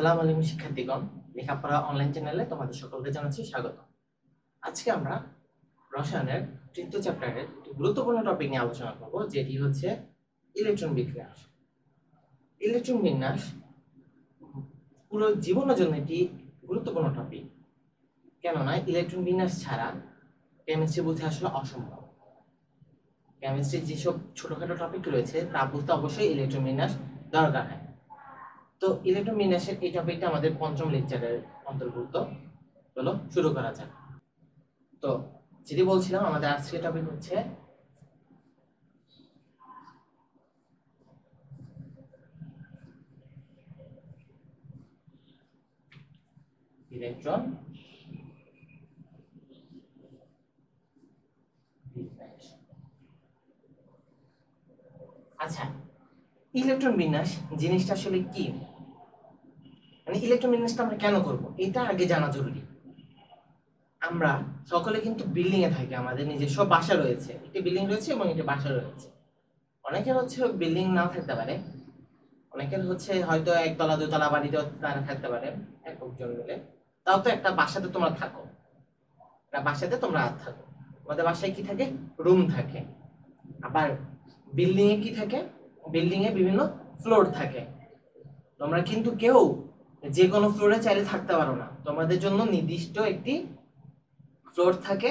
আসসালামু আলাইকুম শিক্ষার্থীগণ, লেখাপড়া অনলাইন চ্যানেলে তোমাদের সকলকে জানাচ্ছি স্বাগত। আজকে আমরা রসায়নের তৃতীয় চ্যাপ্টারের একটি গুরুত্বপূর্ণ টপিক নিয়ে আলোচনা করব, যেটি হচ্ছে ইলেকট্রন বিন্যাস। ইলেকট্রন বিন্যাস পুরো জীবনের জন্য একটি গুরুত্বপূর্ণ টপিক, কেননা ইলেকট্রন বিন্যাস ছাড়া কেমিস্ট্রি বুঝতে আসলে অসম্ভব। কেমিস্ট্রির যেসব ছোটখাটো টপিক রয়েছে তা বুঝতে অবশ্যই ইলেকট্রন বিন্যাস দরকার হয়। তো ইলেকট্রন বিন্যাসের এই টপিকটা আমাদের পঞ্চম লেকচারের অন্তর্ভুক্ত। চলো শুরু করা যাক। তো যেটি বলছিলাম, আমাদের আজকের টপিক হচ্ছে ইলেকট্রন বিন্যাস। আচ্ছা, ইলেকট্রন বিন্যাস জিনিসটা আসলে কি, মানে ইলেকট্রন বিন্যাসটা আমরা কেন করব, এটা আগে জানা জরুরি। আমরা সকলে কিন্তু বিল্ডিং এ থাকি, আমাদের নিজস্ব বাসা রয়েছে, একটি বিল্ডিং রয়েছে এবং একটি বাসা রয়েছে। অনেকের হচ্ছে বিল্ডিং নাও থাকতে পারে, অনেকের হচ্ছে হয়তো একতলা দুতলা বাড়িতে তারা থাকতে পারে একজন মিলে। তাও তো একটা বাসাতে তোমরা থাকো, একটা বাসাতে তোমরা থাকো। আমাদের বাসায় কি থাকে? রুম থাকে। আবার বিল্ডিং এ কি থাকে? বিল্ডিং এ বিভিন্ন ফ্লোর থাকে। তোমরা কিন্তু কেউ যে কোনো ফ্লোরে চাইলে থাকতে পারো না, তোমাদের জন্য নির্দিষ্ট একটি ফ্লোর থাকে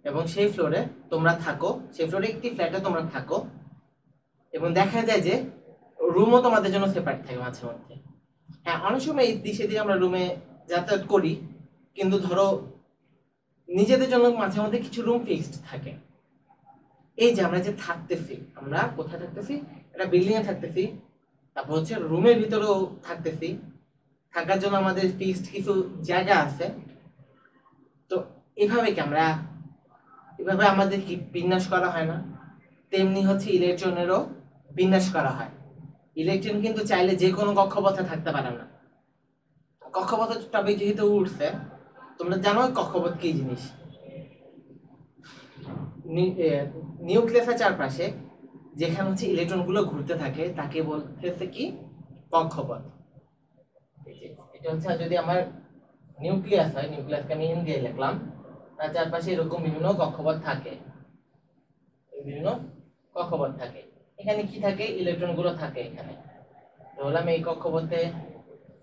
এবং সেই ফ্লোরে তোমরা থাকো, সেই ফ্লোরে একটি ফ্ল্যাটে তোমরা থাকো। এবং দেখা যায় যে রুমও তোমাদের জন্য সেপারেট থাকে মাঝে মধ্যে। হ্যাঁ, অনেক সময় এই দিকে দিয়ে আমরা রুমে যাতায়াত করি, কিন্তু ধরো নিজেদের জন্য মাঝে মধ্যে কিছু রুম ফিক্সড থাকে। এই যে আমরা যে থাকতেছি, আমরা কোথায় থাকতেছি? একটা বিল্ডিং এ থাকতেছি, তারপর হচ্ছে রুমের ভিতরেও থাকতেছি। থাকার জন্য আমাদের ফিক্সড কিছু জায়গা আছে। তো এভাবে কি আমরা এভাবে আমাদের কি বিন্যাস করা হয় না? তেমনি হচ্ছে ইলেকট্রনেরও বিন্যাস করা হয়। ইলেকট্রন কিন্তু চাইলে যে কোনো কক্ষপথে থাকতে পারে না। কক্ষপথের টপিক যেহেতু উঠছে, তোমরা জানো কক্ষপথ কি জিনিস? নিউক্লিয়াসের চারপাশে যেখানে হচ্ছে ইলেকট্রন গুলো ঘুরতে থাকে তাকে বলতেছে কি? কক্ষপথ। এটা হচ্ছে যদি আমার নিউক্লিয়াস হয়, নিউক্লিয়াসকে আমি এন দিয়ে লিখলাম, তার চারপাশে এরকম বিভিন্ন কক্ষপথ থাকে, বিভিন্ন কক্ষপথ থাকে। এখানে কি থাকে? ইলেকট্রন গুলো থাকে এখানে। তো বললাম এই কক্ষপথে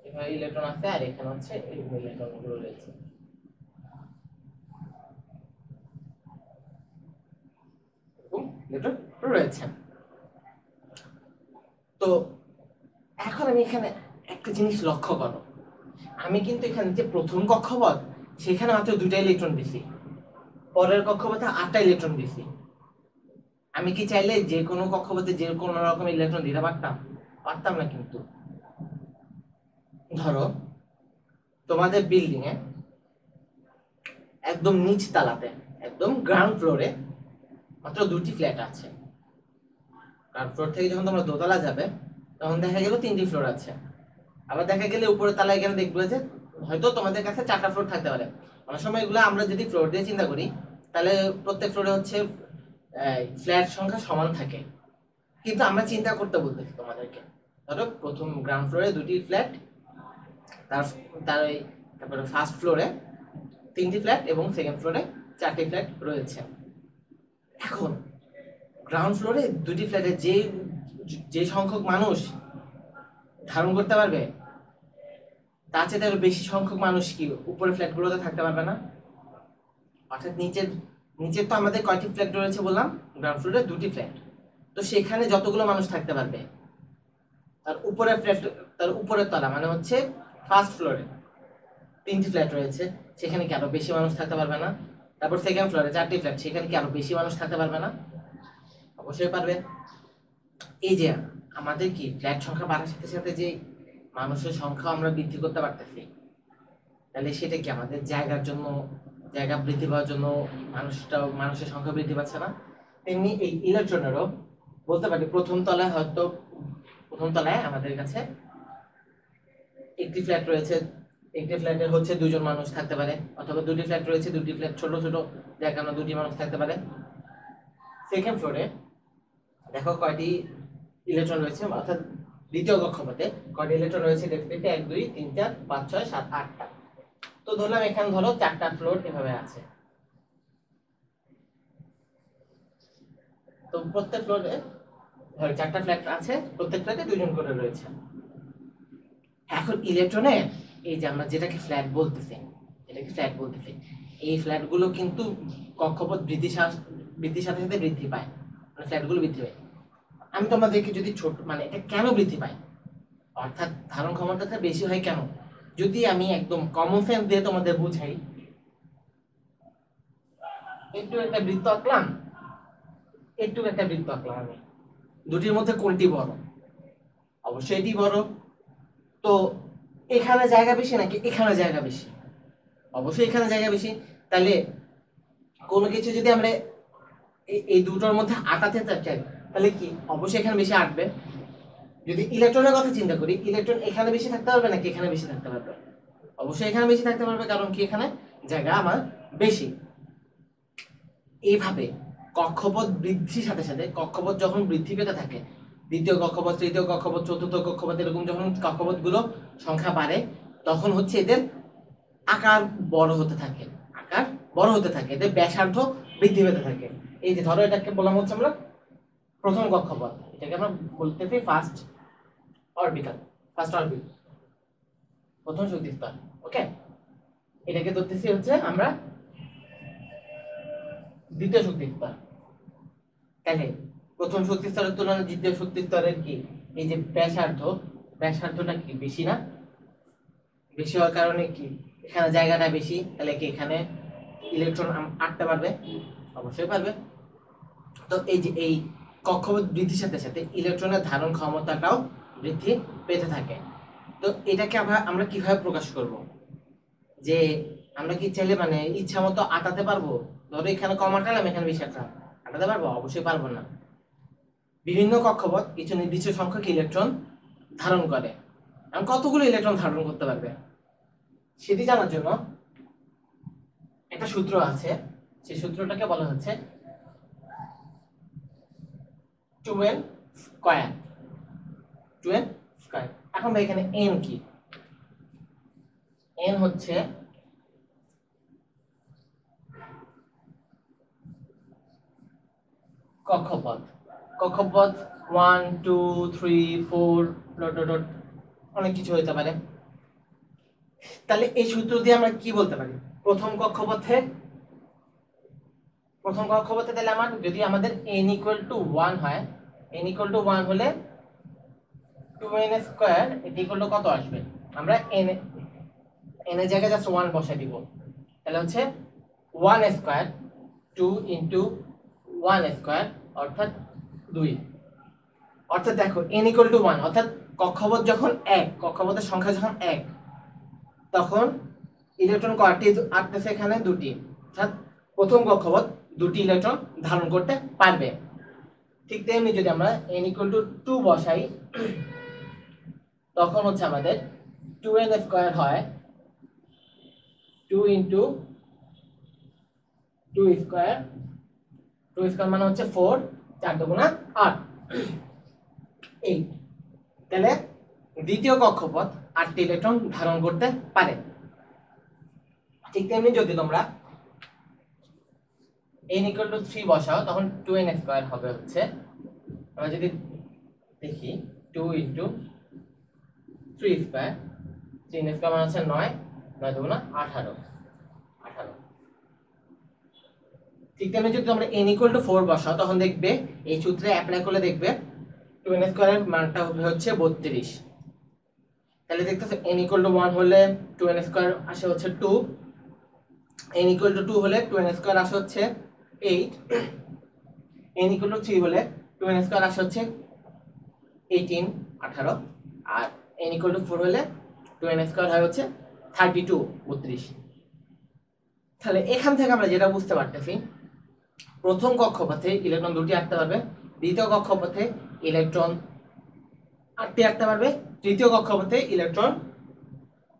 এখানে ইলেকট্রন আছে, আর এখানে হচ্ছে এই ইলেকট্রন গুলো রয়েছে। ইলেকট্রন রয়েছে। তো এখন আমি এখানে একটা জিনিস লক্ষ্য করো, আমি কিন্তু এখানে যে প্রথম কক্ষপথ সেখানে মাত্র 2টা ইলেকট্রন দিছি, পরের কক্ষপথে 8টা ইলেকট্রন দিছি। আমি কি চাইলে যে কোনো কক্ষপথে যে কোনো রকম ইলেকট্রন দিতে পারতাম? পারতাম না। কিন্তু ধরো তোমাদের বিল্ডিং এ একদম নিচ তালাতে, একদম গ্রাউন্ড ফ্লোরে মাত্র 2টি ফ্ল্যাট আছে। গ্রাউন্ড ফ্লোর থেকে যখন তোমরা দোতলা যাবে তখন দেখা গেল 3টি ফ্লোর আছে। আবার দেখা গেলে উপরের তলায় গেলে দেখবে যে হয়তো তোমাদের কাছে 4টা ফ্লোর থাকতে পারে। অনেক সময় এগুলো আমরা যদি ফ্লোর দিয়ে চিন্তা করি, তাহলে প্রত্যেক ফ্লোরে হচ্ছে ফ্ল্যাট সংখ্যা সমান থাকে। কিন্তু আমরা চিন্তা করতে বলতেছি তোমাদেরকে, ধরো প্রথম গ্রাউন্ড ফ্লোরে 2টি ফ্ল্যাট, তারপরে ফার্স্ট ফ্লোরে 3টি ফ্ল্যাট এবং সেকেন্ড ফ্লোরে 4টি ফ্ল্যাট রয়েছে। এখন গ্রাউন্ড ফ্লোরে 2টি ফ্ল্যাটে যে সংখ্যক মানুষ ধারণ করতে পারবে, তার চেয়ে আরো বেশি সংখ্যক মানুষ কি উপরে ফ্ল্যাটগুলোতে থাকতে পারবে না? অর্থাৎ নিচের তো আমাদের কয়টি ফ্ল্যাট রয়েছে বললাম? গ্রাউন্ড ফ্লোরে 2টি ফ্ল্যাট। তো সেখানে যতগুলো মানুষ থাকতে পারবে, তার উপরের তলা মানে হচ্ছে ফার্স্ট ফ্লোরে 3টি ফ্ল্যাট রয়েছে, সেখানে কি আরো বেশি মানুষ থাকতে পারবে না? তারপর সেকেন্ড ফ্লোরে 4টি ফ্ল্যাট, সেখানে কি আরো বেশি মানুষ থাকতে পারবে না? অবশ্যই পারবে। এই যে আমাদের কি ফ্ল্যাট সংখ্যা বাড়ার সাথে সাথে যে মানুষের সংখ্যা আমরা বৃদ্ধি করতে পারতেছি, তাহলে সেটা কি আমাদের জায়গা বৃদ্ধি পাওয়ার জন্য মানুষের সংখ্যা বৃদ্ধি পাচ্ছে না? তেমনি এই ইলেকট্রনেরও বলতে পারি প্রথম তলায় আমাদের কাছে একটি ফ্ল্যাট রয়েছে, একটি ফ্ল্যাটে হচ্ছে 2জন মানুষ থাকতে পারে, অথবা 2টি ফ্ল্যাট রয়েছে, 2টি ফ্ল্যাট ছোট ছোট জায়গা, 2টি মানুষ থাকতে পারে। সেকেন্ড ফ্লোরে দেখো কয়টি ইলেকট্রন রয়েছে, অর্থাৎ দ্বিতীয় কক্ষপথে কয়টা ইলেকট্রন রয়েছে দেখতে দেখতে 1 2 3 4 5 6 7 8টা। তো ধরলাম এখানে ধরো 4টা ফ্লোর এভাবে আছে, তো প্রত্যেক ফ্লোরে ধরো 4টা ফ্ল্যাট আছে, প্রত্যেক ফ্ল্যাটে 2 জন করে রয়েছে। এখন ইলেকট্রনের এই যে আমরা যেটাকে ফ্ল্যাট বলতেছি, এই ফ্ল্যাটগুলো কিন্তু কক্ষপথ বৃদ্ধির সাথে সাথে বৃদ্ধি পায়, মানে ফ্ল্যাটগুলো বৃদ্ধি পায়। আমি তোমাদেরকে যদি ছোট মানে এটা কেন বৃদ্ধি পায়, অর্থাৎ ধারণ ক্ষমতাটা বেশি হয় কেন, যদি আমি একদম কমন সেন্স দিয়ে তোমাদের বুঝাই, একটু একটা বৃত্ত আঁকলাম, আমি দুটির মধ্যে কোনটি বড়? অবশ্যই এটি বড়। তো এখানে জায়গা বেশি নাকি এখানে জায়গা বেশি? অবশ্যই এখানে জায়গা বেশি। তাহলে কোনো কিছু যদি আমরা এই দুটোর মধ্যে আটাতে চাই তাহলে কি অবশ্যই এখানে বেশি আটবে। যদি ইলেকট্রনের কথা চিন্তা করি, ইলেকট্রন এখানে বেশি থাকতে পারবে নাকি এখানে বেশি থাকতে পারবে? অবশ্যই এখানে বেশি থাকতে পারবে, কারণ কি এখানে জায়গা আমার বেশি। এইভাবে কক্ষপথ বৃদ্ধির সাথে সাথে কক্ষপথ যখন বৃদ্ধি পেতে থাকে, দ্বিতীয় কক্ষপথ, তৃতীয় কক্ষপথ, চতুর্থ কক্ষপথ, এরকম যখন কক্ষপথগুলো সংখ্যা বাড়ে তখন হচ্ছে এদের আকার বড় হতে থাকে, এদের ব্যাসার্ধ বৃদ্ধি পেতে থাকে। এই যে ধরো এটাকে বললাম হচ্ছে আমরা প্রথম কক্ষপথ, এটাকে আমরা বলতেছি ফার্স্ট অরবিট, প্রথম শক্তি স্তর। ওকে, এটাকে ধরতেছি হচ্ছে আমরা দ্বিতীয় শক্তি স্তর। তাহলে প্রথম শক্তি স্তরের তুলনায় দ্বিতীয় শক্তি স্তরের কি এই যে ব্যাসার্ধটা কি বেশি না? বেশি হওয়ার কারণে কি এখানে জায়গাটা বেশি, তাহলে কি এখানে ইলেকট্রন আটতে পারবে? অবশ্যই পারবে। তো এই যে এই কক্ষপথ বৃদ্ধির সাথে সাথে ইলেকট্রনের ধারণ ক্ষমতাটাও বৃদ্ধি পেতে থাকে। তো এটাকে আমরা কিভাবে প্রকাশ করব? যে আমরা কি চাইলে মানে ইচ্ছা মতো আটাতে পারবো? ধরো এখানে কম আটালাম, এখানে বেশি আটাতে পারবো? অবশ্যই পারবো না। বিভিন্ন কক্ষপথ কিছু নির্দিষ্ট সংখ্যক ইলেকট্রন ধারণ করে। এখন কতগুলো ইলেকট্রন ধারণ করতে পারবে সেটি জানার জন্য একটা সূত্র আছে, সেই সূত্রটাকে বলা হচ্ছে 2n স্কয়ার। এখন ভাই এখানে n কি? n হচ্ছে কক্ষপথ 1 2 3 4 অনেক কিছু হতে পারে। তাহলে এই সূত্র দিয়ে আমরা কি বলতে পারি? প্রথম কক্ষপথে তাহলে যদি আমাদের n = 1 হয়, n = 1 হলে 2n স্কয়ার এটি ইকুয়াল কত আসবে? আমরা n এর জায়গায় জাস্ট 1 বসাই দিব, তাহলে হচ্ছে 1 স্কয়ার 2 * 1 স্কয়ার অর্থাৎ 2। অর্থাৎ দেখো n = 1, অর্থাৎ কক্ষপথ যখন 1, কক্ষপথের সংখ্যা যখন 1, তখন ইলেকট্রন কয়টি আটতেছে? এখানে দুটি। অর্থাৎ প্রথম কক্ষপথ দুটি ইলেকট্রন ধারণ করতে পারবে। ঠিক তেমনি যদি আমরা n = 2 বসাই, তখন হচ্ছে আমাদের 2n স্কয়ার হয় 2 * 2 স্কয়ার, 2 স্কয়ার মানে হচ্ছে 4, 4 × 8 8। তাহলে দ্বিতীয় কক্ষপথ 8টি ইলেকট্রন ধারণ করতে পারে। ঠিক তেমনি যদি তোমরা n = 3 বসাও, তখন 2n স্কয়ার হবে হচ্ছে, আমরা যদি দেখি 2 * 3 স্কয়ার, 3 স্কয়ার মানে হচ্ছে 9, 9 × 18 18। ঠিক তেমনি যদি তোমরা n = 4 বসাও, তখন দেখবে এই সূত্রে অ্যাপ্লাই করলে দেখবে 2n স্কয়ারের মানটা হবে হচ্ছে 32। তাহলে দেখতেছো n = 1 হলে 2n স্কয়ার আসে হচ্ছে 2, n = 2 হলে 2n স্কয়ার আসে হচ্ছে 8, n = 3 হলে 2n স্কয়ার আসে হচ্ছে 18 18, আর n = 4 হলে 2n স্কয়ার হয় হচ্ছে 32 32। তাহলে এখান থেকে আমরা যেটা বুঝতে পারতেছি, প্রথম কক্ষপথে ইলেকট্রন দুটি আটতে পারবে, দ্বিতীয় কক্ষপথে ইলেকট্রন 8টি আটতে পারবে, তৃতীয় কক্ষপথে ইলেকট্রন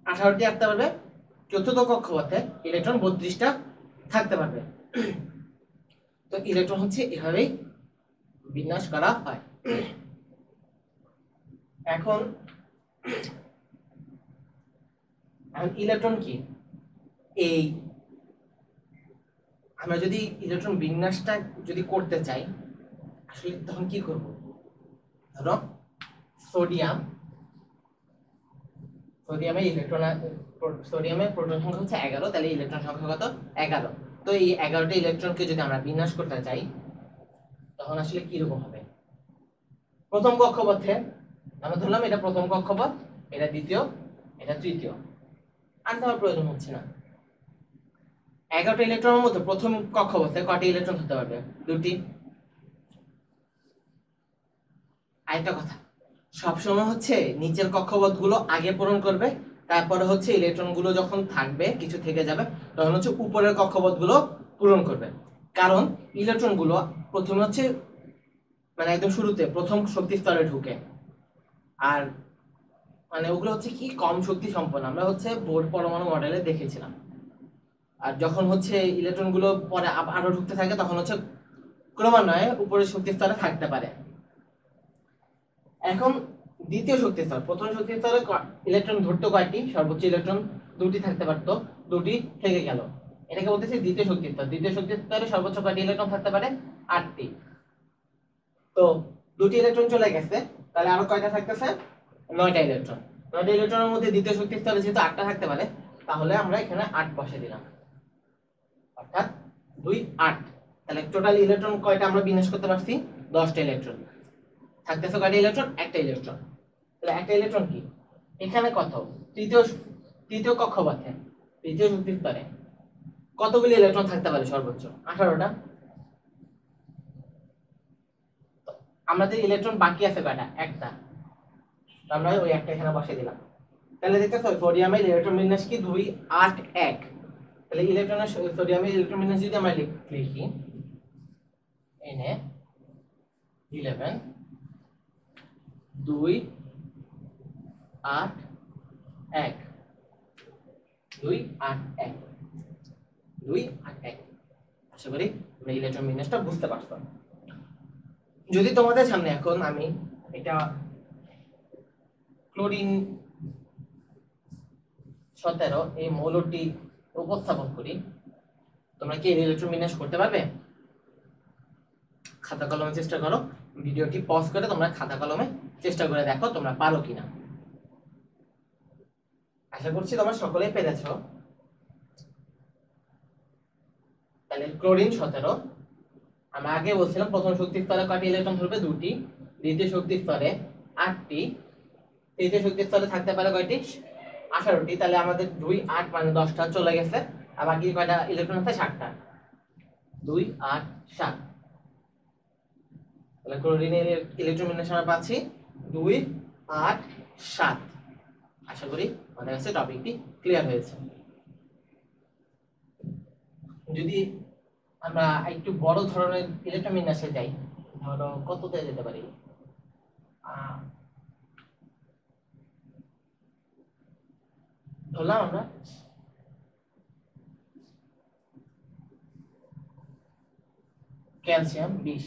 18টি আটতে পারবে, চতুর্থ কক্ষপথে ইলেকট্রন 32টা থাকতে পারবে। তো ইলেকট্রন হচ্ছে এভাবেই বিন্যাস করা হয়। এখন ইলেকট্রন কি, এই আমরা যদি ইলেকট্রন বিন্যাসটা যদি করতে চাই আসলে তখন কি করব? ধরো সোডিয়ামের প্রোটন সংখ্যা হচ্ছে 11, তাহলে ইলেকট্রন সংখ্যা কত? 11। তো এই 11টা ইলেকট্রনকে যদি আমরা বিন্যাস করতে চাই তখন আসলে কি রকম হবে? প্রথম কক্ষপথে আমরা ধরলাম এটা প্রথম কক্ষপথ, এটা দ্বিতীয়, এটা তৃতীয়, আর দেওয়ার প্রয়োজন হচ্ছে না। 11টা ইলেকট্রনের মধ্যে প্রথম কক্ষপথে কয়টি ইলেকট্রন হতে পারবে? দুটি। আরেকটা কথা, সবসময় হচ্ছে নিচের কক্ষপথগুলো আগে পূরণ করবে, তারপরে হচ্ছে ইলেকট্রনগুলো যখন থাকবে কিছু থেকে যাবে তখন হচ্ছে উপরের কক্ষপথগুলো পূরণ করবে। কারণ ইলেকট্রনগুলো প্রথমে হচ্ছে মানে একদম শুরুতে প্রথম শক্তি স্তরে ঢুকে, আর মানে ওগুলো হচ্ছে কি কম শক্তি সম্পন্ন, আমরা হচ্ছে বোর পরমাণু মডেলে দেখেছিলাম। আর যখন হচ্ছে ইলেকট্রনগুলো পরে আরো ঢুকতে থাকে তখন হচ্ছে ক্রমান্বয়ে উপরের শক্তি স্তরে থাকতে পারে। এখন দ্বিতীয় শক্তি স্তর, প্রথম শক্তি স্তরে ইলেকট্রন ধরতো কয়টি? সর্বোচ্চ ইলেকট্রন দুটি থাকতে পারতো, দুটি থেকে গেল। এটাকে বলতেছি দ্বিতীয় শক্তি স্তর। দ্বিতীয় শক্তি স্তরে সর্বোচ্চ কয়টি ইলেকট্রন থাকতে পারে? 8টি। তো দুটি ইলেকট্রন চলে গেছে, তাহলে আরো কয়টা থাকতেছে? 9টা ইলেকট্রন। 9টা ইলেকট্রনের মধ্যে দ্বিতীয় শক্তি স্তরে যেহেতু 8টা থাকতে পারে, তাহলে আমরা এখানে 8 বসে দিলাম, অর্থাৎ 2 8। তাহলে টোটাল ইলেকট্রন কয়টা আমরা বিন্যাস করতে পারছি? 10টা ইলেকট্রন। থাকতেছে কয়টা ইলেকট্রন? একটা ইলেকট্রন। তাহলে একটা ইলেকট্রন কি এখানে কত? তৃতীয় কক্ষপথে তৃতীয় শক্তি স্তরে কতগুলি ইলেকট্রন থাকতে পারে? সর্বোচ্চ 18টা। আমাদের ইলেকট্রন বাকি আছে কয়টা? একটা। আমরা ওই একটা এখানে বসিয়ে দিলাম। তাহলে দেখতেছো সোডিয়ামের ইলেকট্রন বিন্যাস কি? 2 8 1। তাহলে ইলেকট্রনের সোডিয়ামের ইলেকট্রন বিন্যাস যদি আমরা লিখি Na 11 2 8 1 2 8 1 2 8 1। আশা করি তোমরা ইলেকট্রন বিন্যাসটা বুঝতে পারছো। যদি তোমাদের সামনে এখন আমি এটা ক্লোরিন 17 এই মৌলটি উপস্থাপন করি, তোমরা কি ইলেকট্রন বিন্যাস করতে পারবে? খাতা কলমে চেষ্টা করো, ভিডিওটি পজ করে তোমরা খাতা কলমে চেষ্টা করে দেখো তোমরা পারো কিনা। আশা করছি তোমরা সকলেই পেরেছো। তাহলে ক্লোরিন 17, আমরা আগে বলছিলাম প্রথম শক্তি স্তরে কয়টি ইলেকট্রন ধরবে? দুটি। দ্বিতীয় শক্তি স্তরে 8টি। তৃতীয় শক্তি স্তরে থাকতে পারে কয়টি? 18টি। তাহলে আমাদের 2 8 মানে 10টা চলে গেছে, আর বাকি কয়টা ইলেকট্রন আছে? 7টা। 2 8 7। তাহলে ক্লোরিনের ইলেকট্রন বিন্যাস আমরা পাচ্ছি 2 8 7। আশা করি আমাদের কাছে টপিকটি ক্লিয়ার হয়েছে। যদি আমরা একটু বড় ধরনের ইলেকট্রন বিন্যাসে যাই, ধরো কততে যেতে পারি? ধরলাম আমরা ক্যালসিয়াম 20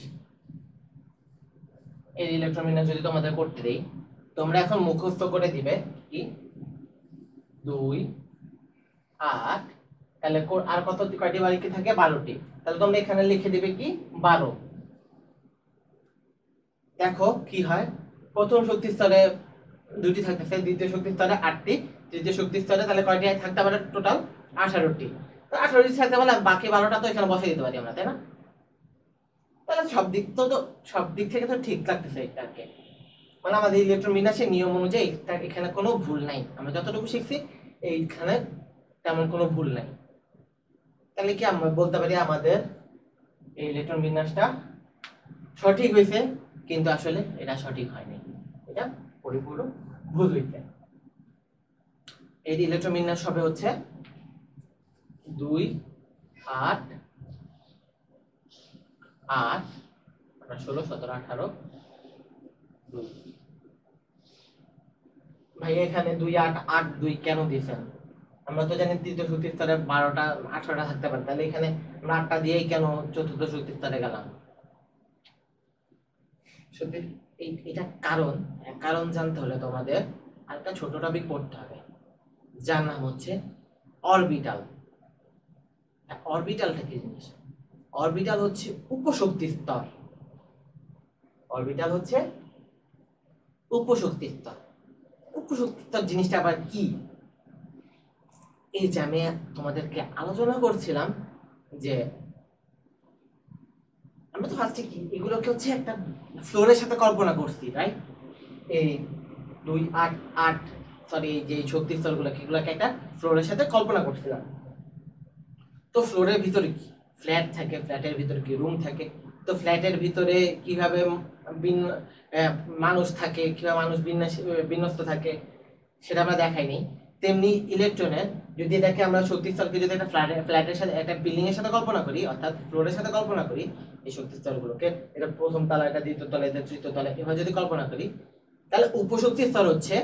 এর ইলেকট্রন বিন্যাস যদি তোমাদের করতে দেই, তোমরা এখন মুখস্থ করে দিবে কি 2 8। তাহলে আর কত কয়টি বাকি থাকে? 12টি। তাহলে তোমরা এখানে লিখে দিবে কি 12। দেখো কি হয়, প্রথম শক্তি স্তরে দুটি থাকতেছে, দ্বিতীয় শক্তি স্তরে 8টি, তৃতীয় শক্তি স্তরে তাহলে কয়টি থাকতে পারে? টোটাল 18টি। তো 18টি থাকতে পারলে বাকি 12টা তো এখানে বসিয়ে দিতে পারি আমরা, তাই না? তাহলে সব দিক থেকে তো ঠিক লাগতেছে এটাকে, মানে আমাদের ইলেকট্রন বিন্যাসের নিয়ম অনুযায়ী এখানে কোনো ভুল নাই। আমরা যতটুকু শিখছি এইখানে তেমন কোনো ভুল নাই। তাহলে কি আমরা বলতে পারি আমাদের এই ইলেকট্রন বিন্যাসটা সঠিক হয়েছে? কিন্তু আসলে এটা সঠিক হয়নি, এটা পরিপূর্ণ ভুল হয়েছে। এই ইলেকট্রন বিন্যাস হবে হচ্ছে 2 8 8 16 17 18 2। ভাই এখানে 2 8 8 2 কেন দিয়েছেন? আমরা তো জানি তৃতীয় শক্তি স্তরে 12টা 18টা থাকতে পারে, তাহলে এখানে আমরা 8টা দিয়েই কেন চতুর্থ শক্তি স্তরে গেলাম? সত্যি এটা কারণ কারণ জানতে হলে তোমাদের আরেকটা ছোট টপিক পড়তে হবে, যার নাম হচ্ছে অরবিটাল। অরবিটালটা কি জিনিস? অরবিটাল হচ্ছে উপশক্তি স্তর। অরবিটাল হচ্ছে উপশক্তি স্তর। উপশক্তি স্তর জিনিসটা আবার কি? এই যে আমি তোমাদেরকে আলোচনা করছিলাম যে আমরা তো ফার্স্টে কি এগুলোকে হচ্ছে একটা ফ্লোরের সাথে কল্পনা করছি, রাইট? এই 2 8 8 সরি যে শক্তি স্তরগুলোকে এগুলোকে একটা ফ্লোরের সাথে কল্পনা করছিলাম। তো ফ্লোরের ভিতরে কি ফ্ল্যাট থাকে, ফ্ল্যাটের ভিতরে কি রুম থাকে। তো ফ্ল্যাটের ভিতরে কিভাবে মানুষ থাকে, কিভাবে মানুষ বিন্যস্ত থাকে সেটা আমরা দেখাইনি। তেমনি ইলেকট্রনের যদি এটাকে আমরা শক্তি স্তরকে যদি একটা ফ্ল্যাটের সাথে একটা বিল্ডিং এর সাথে কল্পনা করি, অর্থাৎ ফ্লোরের সাথে কল্পনা করি এই শক্তি স্তরগুলোকে, এটা প্রথম তলা, এটা দ্বিতীয় তলা, এটা তৃতীয় তলা, এভাবে যদি কল্পনা করি, তাহলে উপশক্তি স্তর হচ্ছে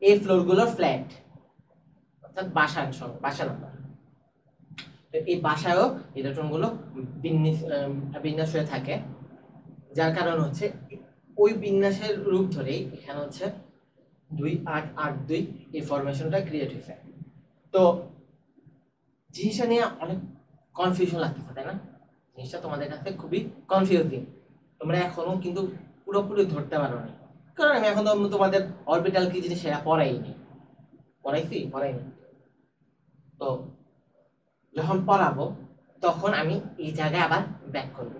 এই ফ্লোরগুলোর ফ্ল্যাট, অর্থাৎ বাসা নাম্বার। তো এই বাসায়ও ইলেকট্রনগুলো বিন্যাস হয়ে থাকে, যার কারণ হচ্ছে ওই বিন্যাসের রূপ ধরেই এখানে হচ্ছে 2 8 8 2 এই ফরমেশনটা ক্রিয়েট হয়েছে। তো জিনিসটা নিয়ে অনেক কনফিউশন লাগতেছে, তাই না? জিনিসটা তোমাদের কাছে খুবই কনফিউজিং, তোমরা এখনো কিন্তু পুরোপুরি ধরতে পারো না, কারণ আমি এখন তোমাদের অরবিটাল কি জিনিস সেটা পড়াইনি। তো যখন পড়াবো তখন আমি এই জায়গায় আবার ব্যাক করব।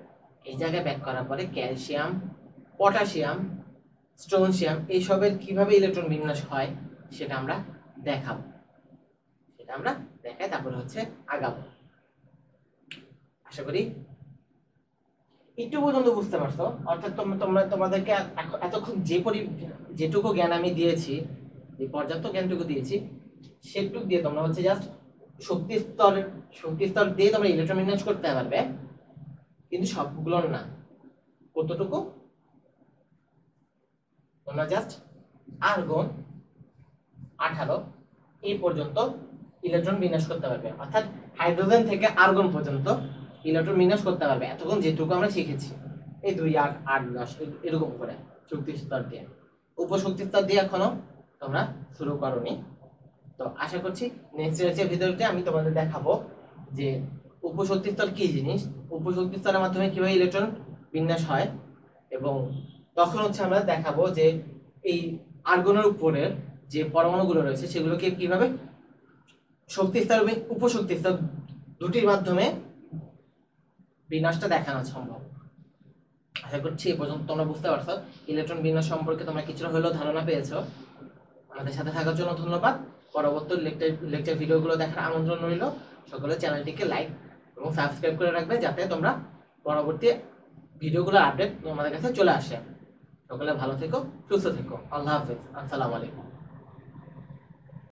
এই জায়গায় ব্যাক করার পরে ক্যালসিয়াম, পটাশিয়াম, স্ট্রোনশিয়াম এইসবের কিভাবে ইলেকট্রন বিন্যাস হয় সেটা আমরা দেখাবো। দেখাই তারপরে হচ্ছে আগাবো। আশা করি একটু পর্যন্ত বুঝতে পারছো। অর্থাৎ তোমাদেরকে এতক্ষণ যেটুকু জ্ঞান আমি দিয়েছি, যে পর্যাপ্ত জ্ঞানটুকু দিয়েছি, সেটুকু দিয়ে তোমরা হচ্ছে জাস্ট শক্তি স্তর দিয়ে তোমরা ইলেকট্রন বিন্যাস করতে পারবে, কিন্তু সবগুলো না। কতটুকু? তোমরা জাস্ট আর্গন 18 এই পর্যন্ত ইলেকট্রন বিন্যাস করতে পারবে, অর্থাৎ হাইড্রোজেন থেকে আর্গন পর্যন্ত ইলেকট্রন বিন্যাস করতে পারবে। এতক্ষণ যেটুকু আমরা শিখেছি এই 2 8 8 10 এরকম করে শক্তি স্তর দিয়ে। উপশক্তি স্তর দিয়ে এখনো তোমরা শুরু করোনি। তো আশা করছি নেক্সট লেকচারের ভিডিওতে আমি তোমাদের দেখাবো যে উপশক্তি স্তর কি জিনিস, উপশক্তি স্তরের মাধ্যমে কিভাবে ইলেকট্রন বিন্যাস হয়, এবং তখন হচ্ছে আমরা দেখাবো যে এই আর্গনের উপরের যে পরমাণুগুলো রয়েছে সেগুলোকে কিভাবে শক্তি স্তর এবং উপশক্তি স্তর দুটির মাধ্যমে বিন্যাসটা দেখানো সম্ভব। আশা করছি এই পর্যন্ত তোমরা বুঝতে পারছো, ইলেকট্রন বিন্যাস সম্পর্কে তোমরা কিছুটা হলেও ধারণা পেয়েছো। আমাদের সাথে থাকার জন্য ধন্যবাদ। পরবর্তী লেকচার ভিডিওগুলো দেখার আমন্ত্রণ রইল। সকলে চ্যানেলটিকে লাইক এবং সাবস্ক্রাইব করে রাখবে, যাতে তোমরা পরবর্তী ভিডিওগুলোর আপডেট তোমাদের কাছে চলে আসে। সকলে ভালো থেকো, সুস্থ থেকো। আল্লাহ হাফেজ। আসসালামু আলাইকুম।